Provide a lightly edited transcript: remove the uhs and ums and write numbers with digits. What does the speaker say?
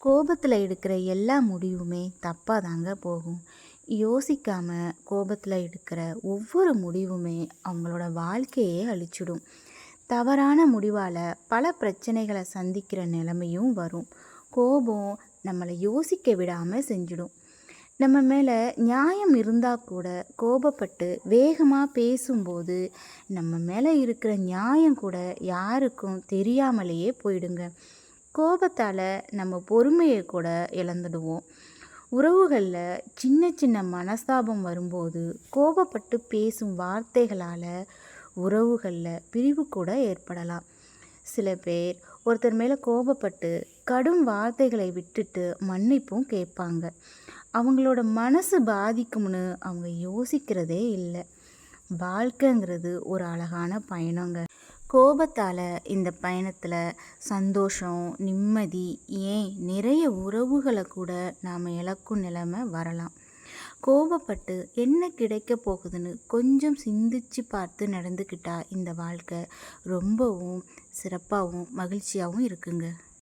கோபத்தில் எடுக்கிற எல்லா முடிவுமே தப்பாக தாங்க போகும். யோசிக்காமல் கோபத்தில் எடுக்கிற ஒவ்வொரு முடிவுமே அவங்களோட வாழ்க்கையே அழிச்சிடும். தவறான முடிவால் பல பிரச்சனைகளை சந்திக்கிற நிலைமையும் வரும். கோபம் நம்மளை யோசிக்க விடாமல் செஞ்சிடும். நம்ம மேலே நியாயம் இருந்தால் கூட கோபப்பட்டு வேகமாக பேசும்போது நம்ம மேலே இருக்கிற நியாயம் கூட யாருக்கும் தெரியாமலேயே போயிடுங்க. கோபத்தால் நம்ம பொறுமையை கூட இழந்துடுவோம். உறவுகளில் சின்ன சின்ன மனஸ்தாபம் வரும்போது கோபப்பட்டு பேசும் வார்த்தைகளால் உறவுகளில் பிரிவு கூட ஏற்படலாம். சில பேர் ஒருத்தர் மேலே கோபப்பட்டு கடும் வார்த்தைகளை விட்டுட்டு மன்னிப்பும் கேட்பாங்க. அவங்களோட மனசு பாதிக்கும்னு அவங்க யோசிக்கிறதே இல்லை. வாழ்க்கைங்கிறது ஒரு அழகான பயணங்க. கோபத்தால் இந்த பயணத்தில் சந்தோஷம், நிம்மதி, ஏன் நிறைய உறவுகளை கூட நாம் இழக்கும் நிலைமை வரலாம். கோபப்பட்டு என்ன கிடைக்க போகுதுன்னு கொஞ்சம் சிந்திச்சு பார்த்து நடந்துக்கிட்டா இந்த வாழ்க்கை ரொம்பவும் சிறப்பாகவும் மகிழ்ச்சியாகவும் இருக்குங்க.